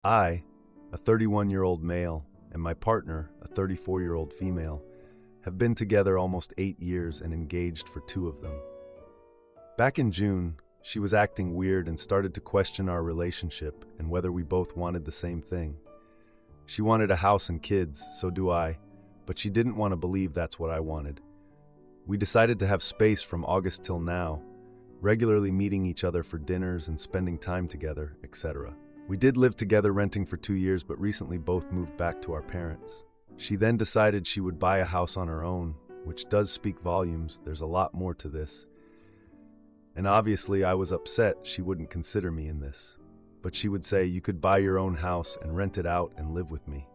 I, a 31-year-old male, and my partner, a 34-year-old female, have been together almost 8 years and engaged for 2 of them. Back in June, she was acting weird and started to question our relationship and whether we both wanted the same thing. She wanted a house and kids, so do I, but she didn't want to believe that's what I wanted. We decided to have space from August till now, regularly meeting each other for dinners and spending time together, etc. We did live together renting for 2 years, but recently both moved back to our parents. She then decided she would buy a house on her own, which does speak volumes. There's a lot more to this. And obviously I was upset she wouldn't consider me in this. But she would say, you could buy your own house and rent it out and live with me.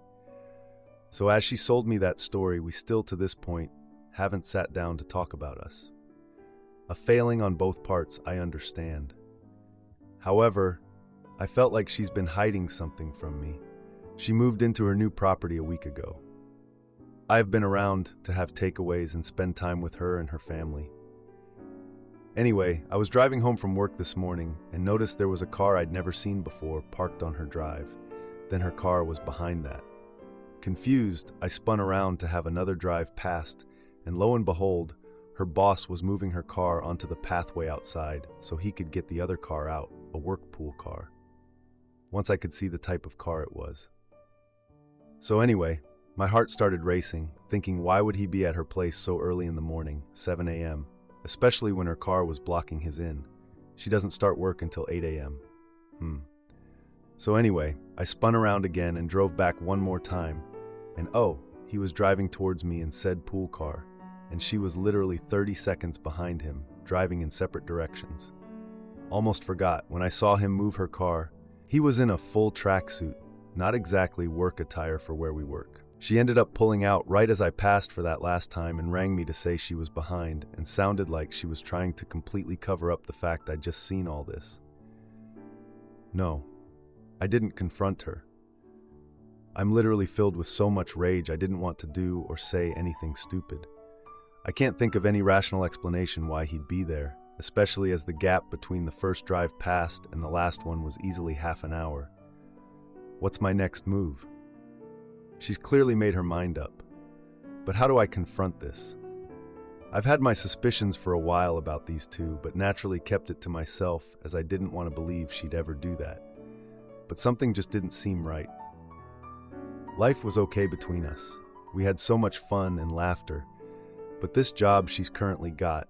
So as she sold me that story, we still to this point haven't sat down to talk about us. A failing on both parts, I understand. However, I felt like she's been hiding something from me. She moved into her new property a week ago. I've been around to have takeaways and spend time with her and her family. Anyway, I was driving home from work this morning and noticed there was a car I'd never seen before parked on her drive. Then her car was behind that. Confused, I spun around to have another drive past, and lo and behold, her boss was moving her car onto the pathway outside so he could get the other car out, a work pool car. Once I could see the type of car it was. So anyway, my heart started racing, thinking why would he be at her place so early in the morning, 7 a.m., especially when her car was blocking his in. She doesn't start work until 8 a.m. So anyway, I spun around again and drove back one more time, and oh, he was driving towards me in said pool car, and she was literally 30 seconds behind him, driving in separate directions. Almost forgot, when I saw him move her car, he was in a full tracksuit, not exactly work attire for where we work. She ended up pulling out right as I passed for that last time and rang me to say she was behind and sounded like she was trying to completely cover up the fact I'd just seen all this. No, I didn't confront her. I'm literally filled with so much rage I didn't want to do or say anything stupid. I can't think of any rational explanation why he'd be there, especially as the gap between the first drive past and the last one was easily half an hour. What's my next move? She's clearly made her mind up. But how do I confront this? I've had my suspicions for a while about these two, but naturally kept it to myself as I didn't want to believe she'd ever do that. But something just didn't seem right. Life was okay between us. We had so much fun and laughter. But this job she's currently got,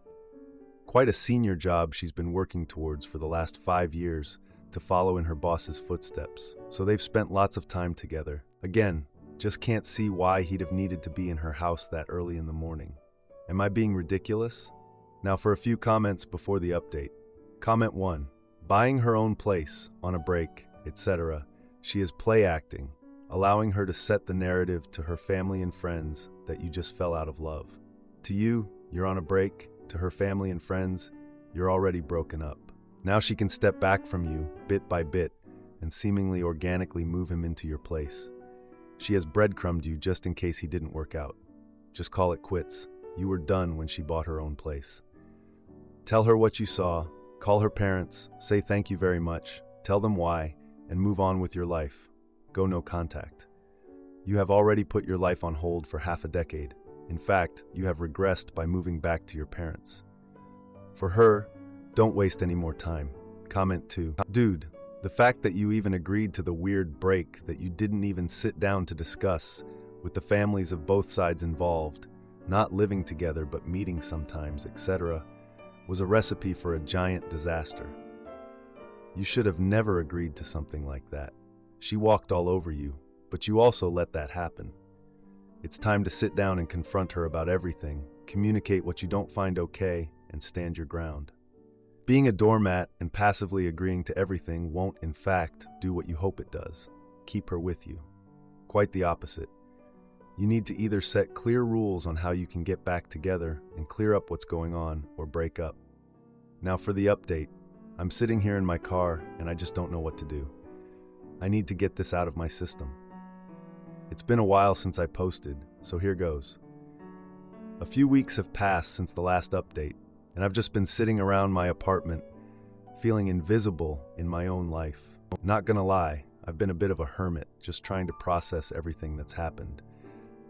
quite a senior job she's been working towards for the last 5 years to follow in her boss's footsteps. So they've spent lots of time together. Again, just can't see why he'd have needed to be in her house that early in the morning. Am I being ridiculous? Now for a few comments before the update. Comment 1. Buying her own place, on a break, etc. She is play acting, allowing her to set the narrative to her family and friends that you just fell out of love. To you, you're on a break. To her family and friends, you're already broken up. Now she can step back from you, bit by bit, and seemingly organically move him into your place. She has breadcrumbed you just in case he didn't work out. Just call it quits. You were done when she bought her own place. Tell her what you saw, call her parents, say thank you very much, tell them why, and move on with your life. Go no contact. You have already put your life on hold for half a decade. In fact, you have regressed by moving back to your parents. For her, don't waste any more time. Comment 2. Dude, the fact that you even agreed to the weird break that you didn't even sit down to discuss with the families of both sides involved, not living together but meeting sometimes, etc., was a recipe for a giant disaster. You should have never agreed to something like that. She walked all over you, but you also let that happen. It's time to sit down and confront her about everything, communicate what you don't find okay, and stand your ground. Being a doormat and passively agreeing to everything won't, in fact, do what you hope it does. Keep her with you. Quite the opposite. You need to either set clear rules on how you can get back together and clear up what's going on, or break up. Now for the update. I'm sitting here in my car and I just don't know what to do. I need to get this out of my system. It's been a while since I posted, so here goes. A few weeks have passed since the last update, and I've just been sitting around my apartment, feeling invisible in my own life. Not gonna lie, I've been a bit of a hermit, just trying to process everything that's happened.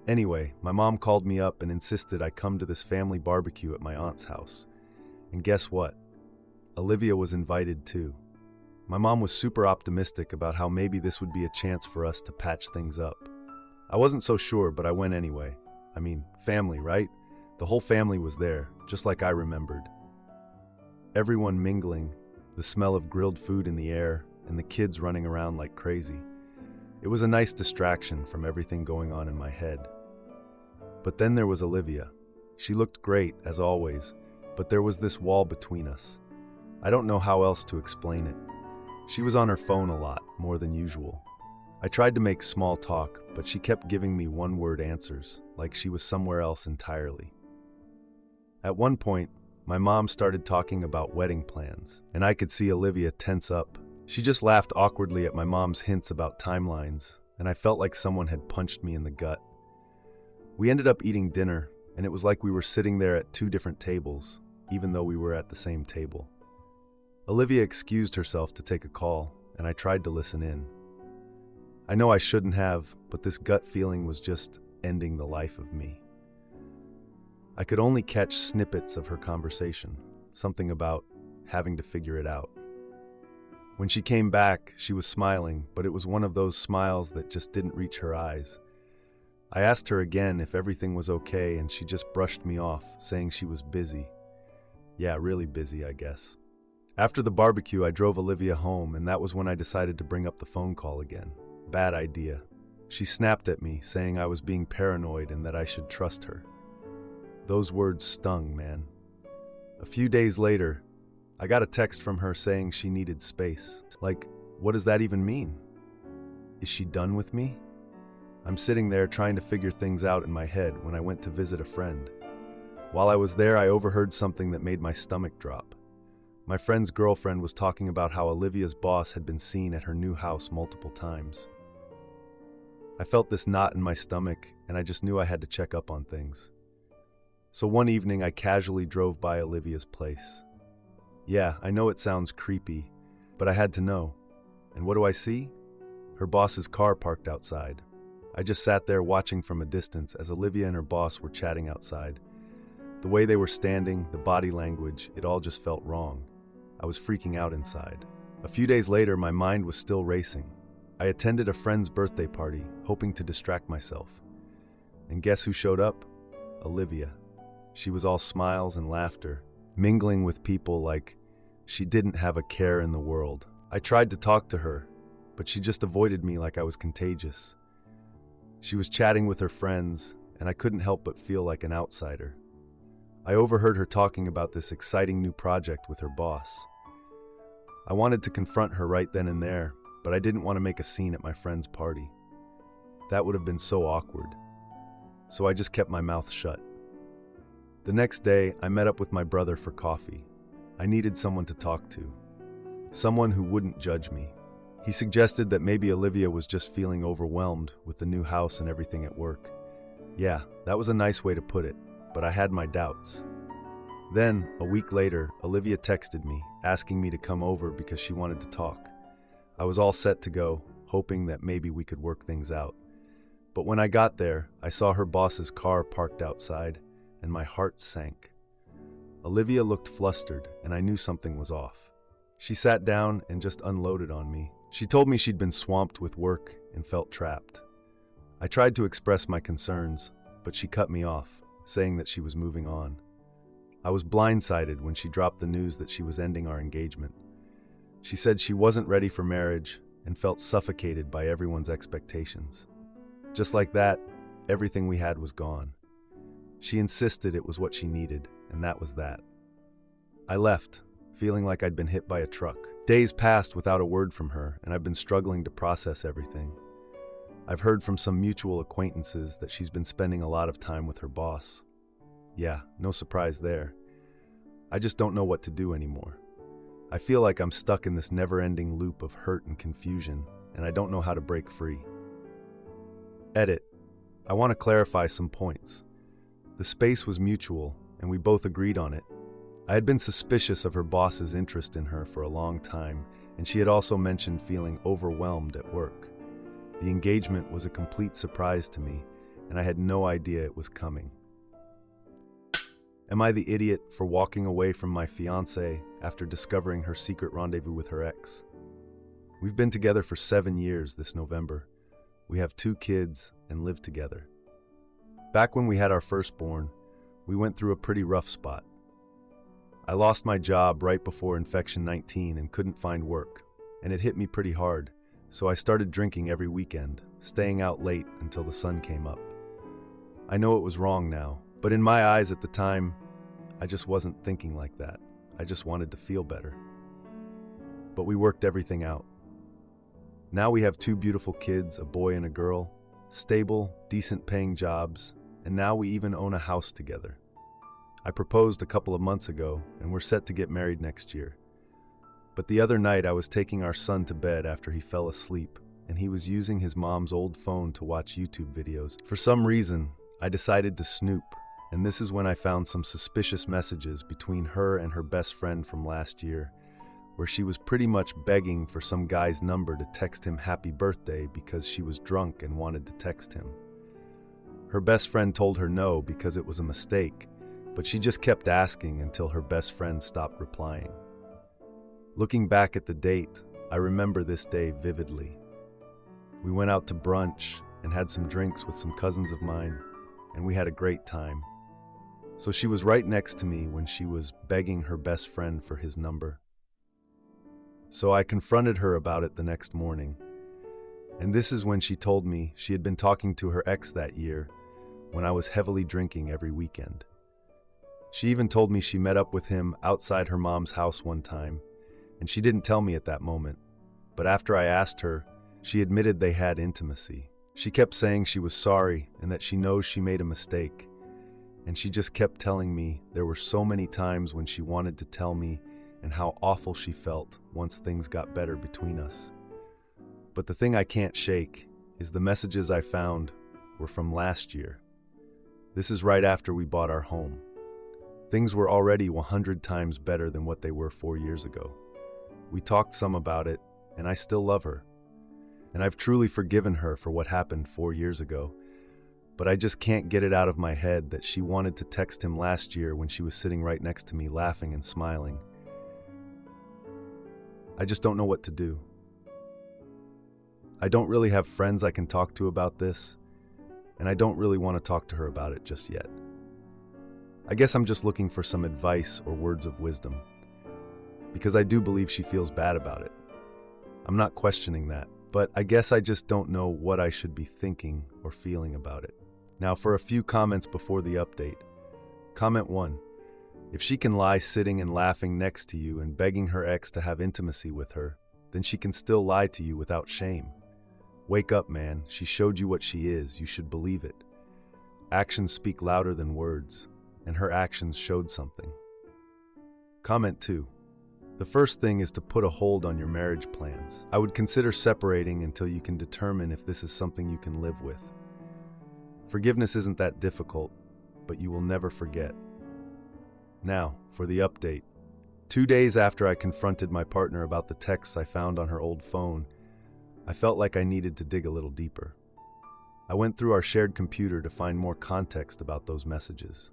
Anyway, my mom called me up and insisted I come to this family barbecue at my aunt's house. And guess what? Olivia was invited too. My mom was super optimistic about how maybe this would be a chance for us to patch things up. I wasn't so sure, but I went anyway. I mean, family, right? The whole family was there, just like I remembered. Everyone mingling, the smell of grilled food in the air, and the kids running around like crazy. It was a nice distraction from everything going on in my head. But then there was Olivia. She looked great, as always, but there was this wall between us. I don't know how else to explain it. She was on her phone a lot, more than usual. I tried to make small talk, but she kept giving me one-word answers, like she was somewhere else entirely. At one point, my mom started talking about wedding plans, and I could see Olivia tense up. She just laughed awkwardly at my mom's hints about timelines, and I felt like someone had punched me in the gut. We ended up eating dinner, and it was like we were sitting there at two different tables, even though we were at the same table. Olivia excused herself to take a call, and I tried to listen in. I know I shouldn't have, but this gut feeling was just ending the life of me. I could only catch snippets of her conversation, something about having to figure it out. When she came back, she was smiling, but it was one of those smiles that just didn't reach her eyes. I asked her again if everything was okay, and she just brushed me off, saying she was busy. Yeah, really busy, I guess. After the barbecue, I drove Olivia home, and that was when I decided to bring up the phone call again. Bad idea. She snapped at me, saying I was being paranoid and that I should trust her. Those words stung, man. A few days later, I got a text from her saying she needed space. Like, what does that even mean? Is she done with me? I'm sitting there trying to figure things out in my head when I went to visit a friend. While I was there, I overheard something that made my stomach drop. My friend's girlfriend was talking about how Olivia's boss had been seen at her new house multiple times. I felt this knot in my stomach, and I just knew I had to check up on things. So one evening, I casually drove by Olivia's place. Yeah, I know it sounds creepy, but I had to know. And what do I see? Her boss's car parked outside. I just sat there watching from a distance as Olivia and her boss were chatting outside. The way they were standing, the body language, it all just felt wrong. I was freaking out inside. A few days later, my mind was still racing. I attended a friend's birthday party, hoping to distract myself. And guess who showed up? Olivia. She was all smiles and laughter, mingling with people like she didn't have a care in the world. I tried to talk to her, but she just avoided me like I was contagious. She was chatting with her friends, and I couldn't help but feel like an outsider. I overheard her talking about this exciting new project with her boss. I wanted to confront her right then and there, but I didn't want to make a scene at my friend's party. That would have been so awkward. So I just kept my mouth shut. The next day, I met up with my brother for coffee. I needed someone to talk to. Someone who wouldn't judge me. He suggested that maybe Olivia was just feeling overwhelmed with the new house and everything at work. Yeah, that was a nice way to put it, but I had my doubts. Then, a week later, Olivia texted me, asking me to come over because she wanted to talk. I was all set to go, hoping that maybe we could work things out. But when I got there, I saw her boss's car parked outside, and my heart sank. Olivia looked flustered, and I knew something was off. She sat down and just unloaded on me. She told me she'd been swamped with work and felt trapped. I tried to express my concerns, but she cut me off, saying that she was moving on. I was blindsided when she dropped the news that she was ending our engagement. She said she wasn't ready for marriage and felt suffocated by everyone's expectations. Just like that, everything we had was gone. She insisted it was what she needed, and that was that. I left, feeling like I'd been hit by a truck. Days passed without a word from her, and I've been struggling to process everything. I've heard from some mutual acquaintances that she's been spending a lot of time with her boss. Yeah, no surprise there. I just don't know what to do anymore. I feel like I'm stuck in this never-ending loop of hurt and confusion, and I don't know how to break free. Edit. I want to clarify some points. The space was mutual, and we both agreed on it. I had been suspicious of her boss's interest in her for a long time, and she had also mentioned feeling overwhelmed at work. The engagement was a complete surprise to me, and I had no idea it was coming. Am I the idiot for walking away from my fiancée after discovering her secret rendezvous with her ex? We've been together for 7 years this November. We have 2 kids and live together. Back when we had our firstborn, we went through a pretty rough spot. I lost my job right before infection 19 and couldn't find work, and it hit me pretty hard, so I started drinking every weekend, staying out late until the sun came up. I know it was wrong now, but in my eyes at the time, I just wasn't thinking like that. I just wanted to feel better. But we worked everything out. Now we have 2 beautiful kids, a boy and a girl, stable, decent paying jobs, and now we even own a house together. I proposed a couple of months ago, and we're set to get married next year. But the other night I was taking our son to bed after he fell asleep, and he was using his mom's old phone to watch YouTube videos. For some reason, I decided to snoop, and this is when I found some suspicious messages between her and her best friend from last year, where she was pretty much begging for some guy's number to text him happy birthday because she was drunk and wanted to text him. Her best friend told her no because it was a mistake, but she just kept asking until her best friend stopped replying. Looking back at the date, I remember this day vividly. We went out to brunch and had some drinks with some cousins of mine, and we had a great time. So she was right next to me when she was begging her best friend for his number. So I confronted her about it the next morning, and this is when she told me she had been talking to her ex that year when I was heavily drinking every weekend. She even told me she met up with him outside her mom's house one time, and she didn't tell me at that moment, but after I asked her, she admitted they had intimacy. She kept saying she was sorry and that she knows she made a mistake, and she just kept telling me there were so many times when she wanted to tell me and how awful she felt once things got better between us. But the thing I can't shake is the messages I found were from last year. This is right after we bought our home. Things were already 100 times better than what they were 4 years ago. We talked some about it, and I still love her. And I've truly forgiven her for what happened 4 years ago, but I just can't get it out of my head that she wanted to text him last year when she was sitting right next to me laughing and smiling. I just don't know what to do. I don't really have friends I can talk to about this, and I don't really want to talk to her about it just yet. I guess I'm just looking for some advice or words of wisdom, because I do believe she feels bad about it. I'm not questioning that, but I guess I just don't know what I should be thinking or feeling about it. Now for a few comments before the update. Comment 1. If she can lie sitting and laughing next to you and begging her ex to have intimacy with her, then she can still lie to you without shame. Wake up, man. She showed you what she is. You should believe it. Actions speak louder than words, and her actions showed something. Comment 2. The first thing is to put a hold on your marriage plans. I would consider separating until you can determine if this is something you can live with. Forgiveness isn't that difficult, but you will never forget. Now, for the update. 2 days after I confronted my partner about the texts I found on her old phone, I felt like I needed to dig a little deeper. I went through our shared computer to find more context about those messages.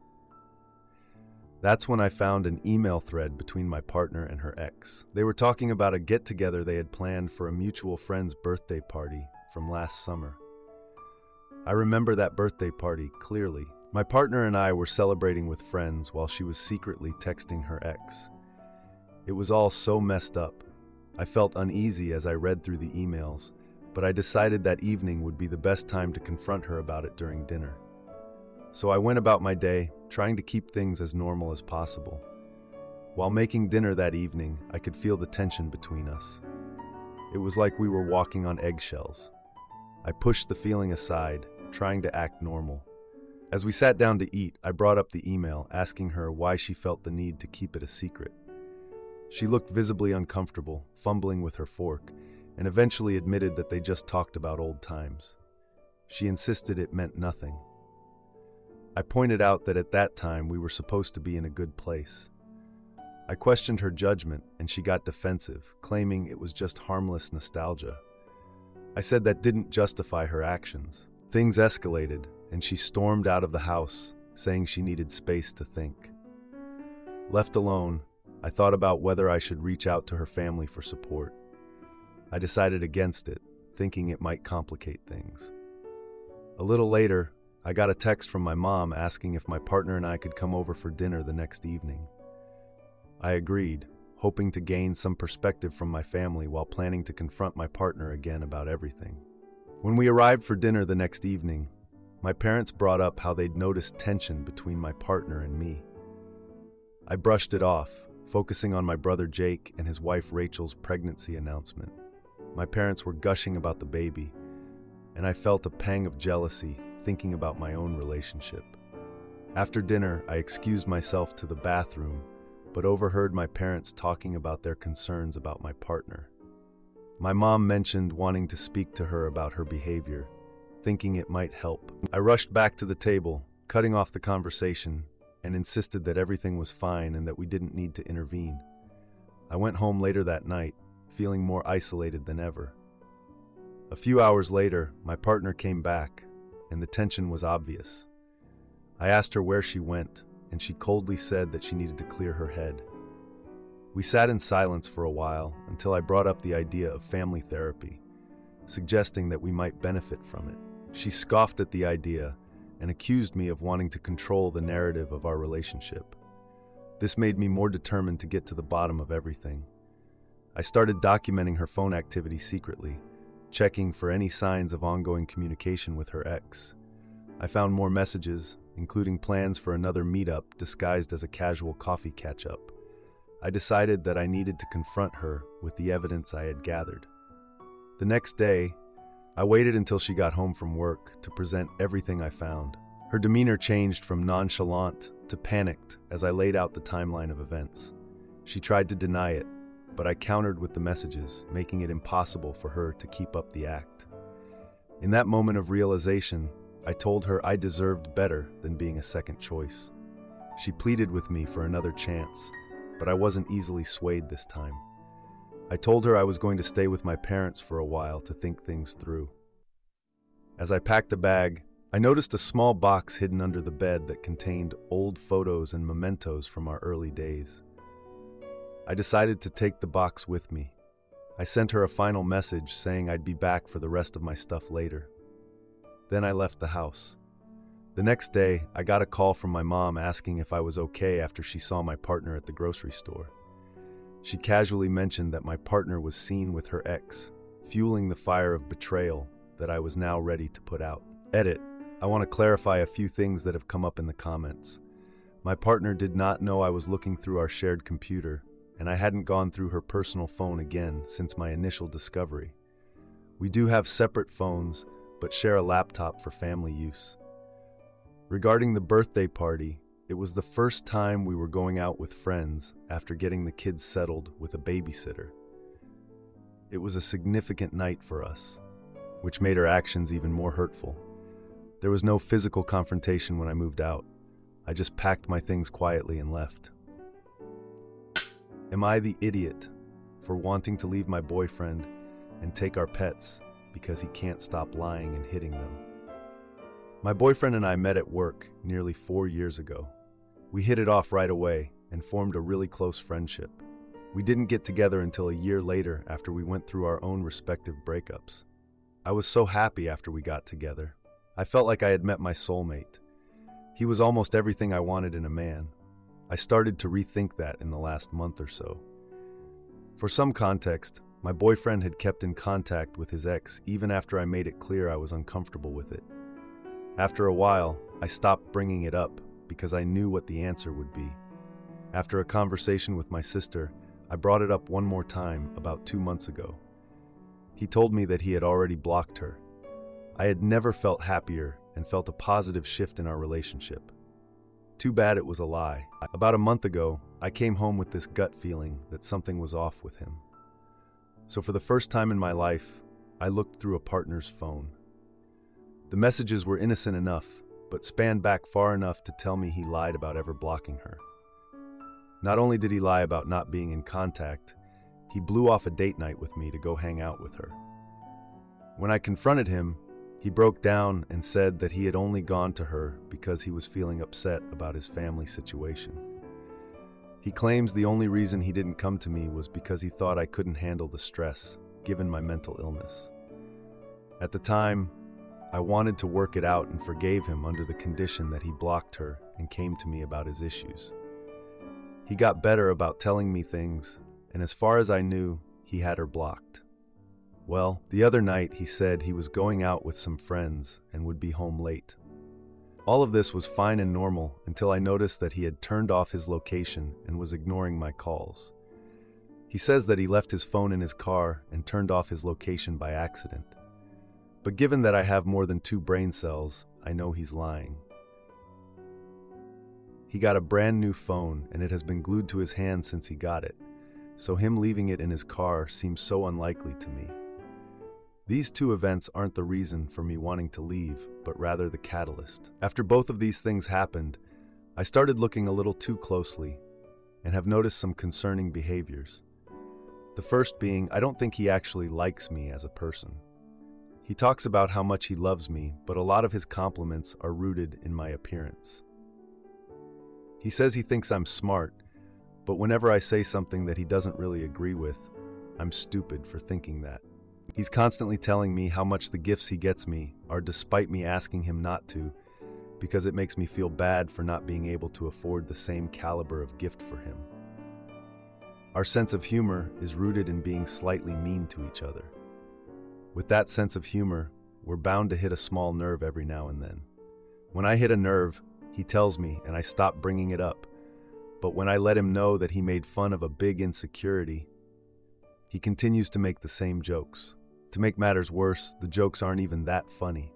That's when I found an email thread between my partner and her ex. They were talking about a get-together they had planned for a mutual friend's birthday party from last summer. I remember that birthday party clearly. My partner and I were celebrating with friends while she was secretly texting her ex. It was all so messed up. I felt uneasy as I read through the emails, but I decided that evening would be the best time to confront her about it during dinner. So I went about my day, trying to keep things as normal as possible. While making dinner that evening, I could feel the tension between us. It was like we were walking on eggshells. I pushed the feeling aside, trying to act normal. As we sat down to eat, I brought up the email, asking her why she felt the need to keep it a secret. She looked visibly uncomfortable, fumbling with her fork, and eventually admitted that they just talked about old times. She insisted it meant nothing. I pointed out that at that time we were supposed to be in a good place. I questioned her judgment, and she got defensive, claiming it was just harmless nostalgia. I said that didn't justify her actions. Things escalated, and she stormed out of the house, saying she needed space to think. Left alone, I thought about whether I should reach out to her family for support. I decided against it, thinking it might complicate things. A little later, I got a text from my mom asking if my partner and I could come over for dinner the next evening. I agreed, hoping to gain some perspective from my family while planning to confront my partner again about everything. When we arrived for dinner the next evening, my parents brought up how they'd noticed tension between my partner and me. I brushed it off, focusing on my brother Jake and his wife Rachel's pregnancy announcement. My parents were gushing about the baby, and I felt a pang of jealousy thinking about my own relationship. After dinner, I excused myself to the bathroom, but overheard my parents talking about their concerns about my partner. My mom mentioned wanting to speak to her about her behavior, thinking it might help. I rushed back to the table, cutting off the conversation, and insisted that everything was fine and that we didn't need to intervene. I went home later that night, feeling more isolated than ever. A few hours later, my partner came back, and the tension was obvious. I asked her where she went, and she coldly said that she needed to clear her head. We sat in silence for a while until I brought up the idea of family therapy, suggesting that we might benefit from it. She scoffed at the idea and accused me of wanting to control the narrative of our relationship. This made me more determined to get to the bottom of everything. I started documenting her phone activity secretly, checking for any signs of ongoing communication with her ex. I found more messages, including plans for another meetup disguised as a casual coffee catch-up. I decided that I needed to confront her with the evidence I had gathered. The next day, I waited until she got home from work to present everything I found. Her demeanor changed from nonchalant to panicked as I laid out the timeline of events. She tried to deny it, but I countered with the messages, making it impossible for her to keep up the act. In that moment of realization, I told her I deserved better than being a second choice. She pleaded with me for another chance, but I wasn't easily swayed this time. I told her I was going to stay with my parents for a while to think things through. As I packed a bag, I noticed a small box hidden under the bed that contained old photos and mementos from our early days. I decided to take the box with me. I sent her a final message saying I'd be back for the rest of my stuff later. Then I left the house. The next day, I got a call from my mom asking if I was okay after she saw my partner at the grocery store. She casually mentioned that my partner was seen with her ex, fueling the fire of betrayal that I was now ready to put out. Edit: I want to clarify a few things that have come up in the comments. My partner did not know I was looking through our shared computer, and I hadn't gone through her personal phone again since my initial discovery. We do have separate phones, but share a laptop for family use. Regarding the birthday party, it was the first time we were going out with friends after getting the kids settled with a babysitter. It was a significant night for us, which made her actions even more hurtful. There was no physical confrontation when I moved out. I just packed my things quietly and left. Am I the idiot for wanting to leave my boyfriend and take our pets because he can't stop lying and hitting them? My boyfriend and I met at work nearly 4 years ago. We hit it off right away and formed a really close friendship. We didn't get together until a year later after we went through our own respective breakups. I was so happy after we got together. I felt like I had met my soulmate. He was almost everything I wanted in a man. I started to rethink that in the last month or so. For some context, my boyfriend had kept in contact with his ex even after I made it clear I was uncomfortable with it. After a while, I stopped bringing it up because I knew what the answer would be. After a conversation with my sister, I brought it up one more time about 2 months ago. He told me that he had already blocked her. I had never felt happier and felt a positive shift in our relationship. Too bad it was a lie. About a month ago, I came home with this gut feeling that something was off with him. So for the first time in my life, I looked through a partner's phone. The messages were innocent enough, but spanned back far enough to tell me he lied about ever blocking her. Not only did he lie about not being in contact, he blew off a date night with me to go hang out with her. When I confronted him, he broke down and said that he had only gone to her because he was feeling upset about his family situation. He claims the only reason he didn't come to me was because he thought I couldn't handle the stress, given my mental illness. At the time, I wanted to work it out and forgave him under the condition that he blocked her and came to me about his issues. He got better about telling me things, and as far as I knew, he had her blocked. Well, the other night he said he was going out with some friends and would be home late. All of this was fine and normal until I noticed that he had turned off his location and was ignoring my calls. He says that he left his phone in his car and turned off his location by accident. But given that I have more than 2 brain cells, I know he's lying. He got a brand new phone and it has been glued to his hand since he got it, so him leaving it in his car seems so unlikely to me. These 2 events aren't the reason for me wanting to leave, but rather the catalyst. After both of these things happened, I started looking a little too closely and have noticed some concerning behaviors. The first being, I don't think he actually likes me as a person. He talks about how much he loves me, but a lot of his compliments are rooted in my appearance. He says he thinks I'm smart, but whenever I say something that he doesn't really agree with, I'm stupid for thinking that. He's constantly telling me how much the gifts he gets me are despite me asking him not to, because it makes me feel bad for not being able to afford the same caliber of gift for him. Our sense of humor is rooted in being slightly mean to each other. With that sense of humor, we're bound to hit a small nerve every now and then. When I hit a nerve, he tells me and I stop bringing it up. But when I let him know that he made fun of a big insecurity, he continues to make the same jokes. To make matters worse, the jokes aren't even that funny.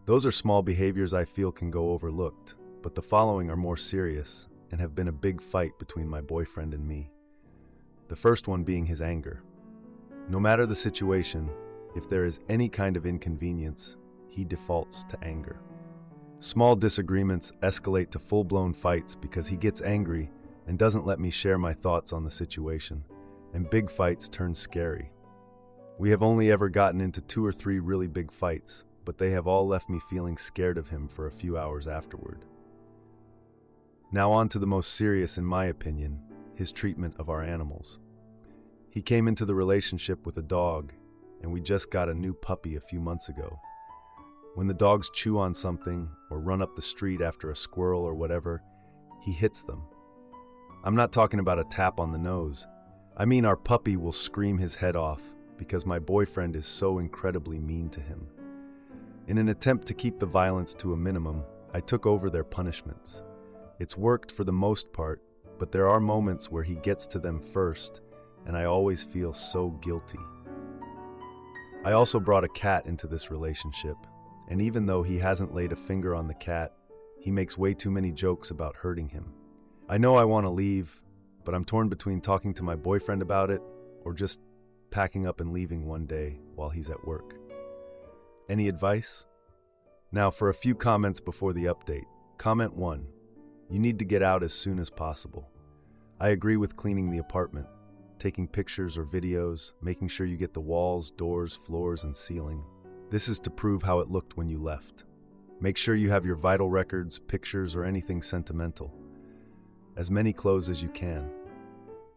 Those are small behaviors I feel can go overlooked, but the following are more serious and have been a big fight between my boyfriend and me. The first one being his anger. No matter the situation, if there is any kind of inconvenience, he defaults to anger. Small disagreements escalate to full-blown fights because he gets angry and doesn't let me share my thoughts on the situation, and big fights turn scary. We have only ever gotten into 2 or 3 really big fights, but they have all left me feeling scared of him for a few hours afterward. Now on to the most serious, in my opinion, his treatment of our animals. He came into the relationship with a dog, and we just got a new puppy a few months ago. When the dogs chew on something or run up the street after a squirrel or whatever, he hits them. I'm not talking about a tap on the nose. I mean our puppy will scream his head off because my boyfriend is so incredibly mean to him. In an attempt to keep the violence to a minimum, I took over their punishments. It's worked for the most part, but there are moments where he gets to them first, and I always feel so guilty. I also brought a cat into this relationship, and even though he hasn't laid a finger on the cat, he makes way too many jokes about hurting him. I know I want to leave, but I'm torn between talking to my boyfriend about it or just packing up and leaving one day while he's at work. Any advice? Now for a few comments before the update. Comment 1. You need to get out as soon as possible. I agree with cleaning the apartment, taking pictures or videos, making sure you get the walls, doors, floors, and ceiling. This is to prove how it looked when you left. Make sure you have your vital records, pictures, or anything sentimental. As many clothes as you can.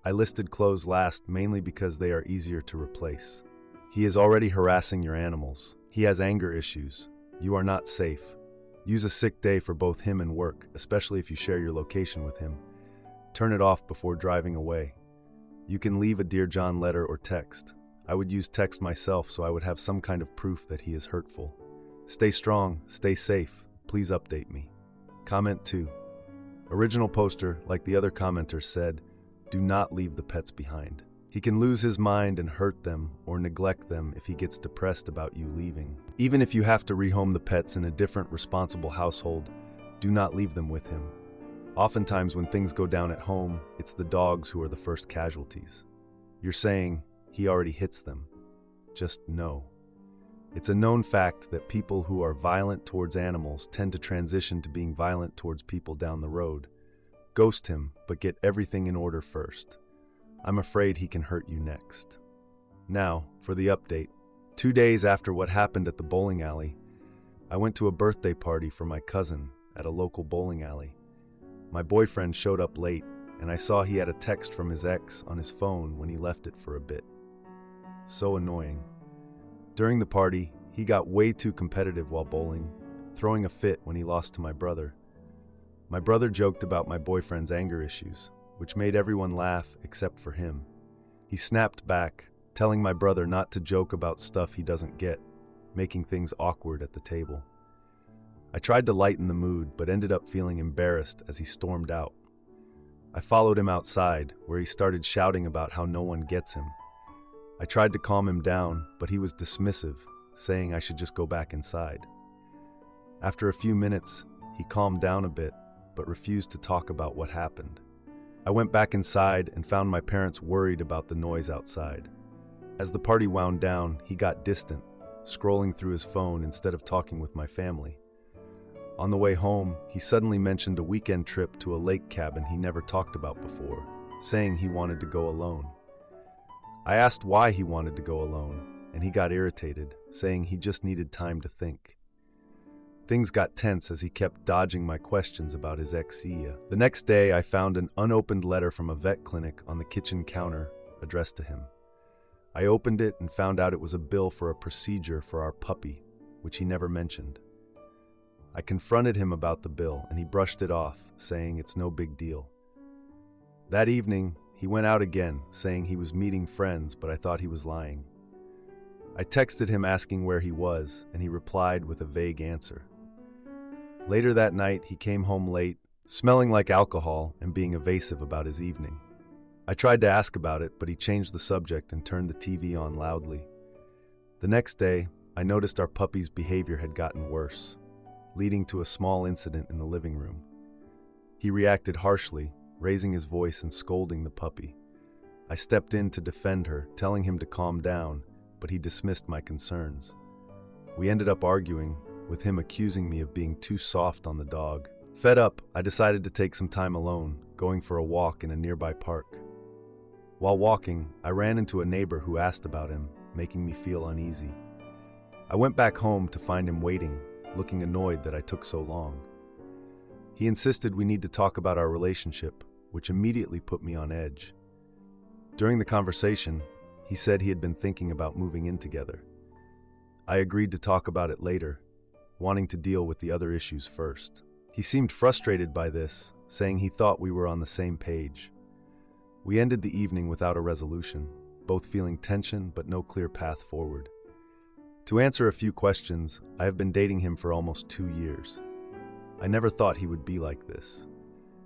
I listed clothes last mainly because they are easier to replace. He is already harassing your animals. He has anger issues. You are not safe. Use a sick day for both him and work, especially if you share your location with him. Turn it off before driving away. You can leave a Dear John letter or text. I would use text myself so I would have some kind of proof that he is hurtful. Stay strong, stay safe. Please update me. Comment 2. Original poster, like the other commenters, said, do not leave the pets behind. He can lose his mind and hurt them or neglect them if he gets depressed about you leaving. Even if you have to rehome the pets in a different responsible household, do not leave them with him. Oftentimes when things go down at home, it's the dogs who are the first casualties. You're saying he already hits them. Just know. It's a known fact that people who are violent towards animals tend to transition to being violent towards people down the road. Ghost him, but get everything in order first. I'm afraid he can hurt you next. Now, for the update. 2 days after what happened at the bowling alley, I went to a birthday party for my cousin at a local bowling alley. My boyfriend showed up late, and I saw he had a text from his ex on his phone when he left it for a bit. So annoying. During the party, he got way too competitive while bowling, throwing a fit when he lost to my brother. My brother joked about my boyfriend's anger issues, which made everyone laugh except for him. He snapped back, telling my brother not to joke about stuff he doesn't get, making things awkward at the table. I tried to lighten the mood, but ended up feeling embarrassed as he stormed out. I followed him outside, where he started shouting about how no one gets him. I tried to calm him down, but he was dismissive, saying I should just go back inside. After a few minutes, he calmed down a bit, but refused to talk about what happened. I went back inside and found my parents worried about the noise outside. As the party wound down, he got distant, scrolling through his phone instead of talking with my family. On the way home, he suddenly mentioned a weekend trip to a lake cabin he never talked about before, saying he wanted to go alone. I asked why he wanted to go alone, and he got irritated, saying he just needed time to think. Things got tense as he kept dodging my questions about his ex-Ia. The next day, I found an unopened letter from a vet clinic on the kitchen counter addressed to him. I opened it and found out it was a bill for a procedure for our puppy, which he never mentioned. I confronted him about the bill, and he brushed it off, saying it's no big deal. That evening, he went out again, saying he was meeting friends, but I thought he was lying. I texted him asking where he was, and he replied with a vague answer. Later that night, he came home late, smelling like alcohol and being evasive about his evening. I tried to ask about it, but he changed the subject and turned the TV on loudly. The next day, I noticed our puppy's behavior had gotten worse, leading to a small incident in the living room. He reacted harshly, raising his voice and scolding the puppy. I stepped in to defend her, telling him to calm down, but he dismissed my concerns. We ended up arguing, with him accusing me of being too soft on the dog. Fed up, I decided to take some time alone, going for a walk in a nearby park. While walking, I ran into a neighbor who asked about him, making me feel uneasy. I went back home to find him waiting, looking annoyed that I took so long. He insisted we need to talk about our relationship, which immediately put me on edge. During the conversation, he said he had been thinking about moving in together. I agreed to talk about it later, wanting to deal with the other issues first. He seemed frustrated by this, saying he thought we were on the same page. We ended the evening without a resolution, both feeling tension but no clear path forward. To answer a few questions, I have been dating him for almost 2 years. I never thought he would be like this.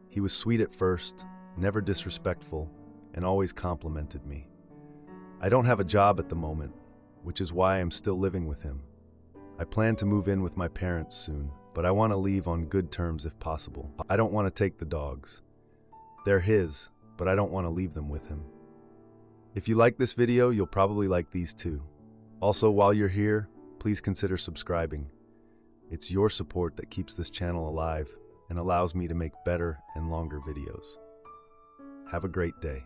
He was sweet at first, never disrespectful, and always complimented me. I don't have a job at the moment, which is why I'm still living with him. I plan to move in with my parents soon, but I want to leave on good terms if possible. I don't want to take the dogs. They're his, but I don't want to leave them with him. If you like this video, you'll probably like these too. Also, while you're here, please consider subscribing. It's your support that keeps this channel alive and allows me to make better and longer videos. Have a great day.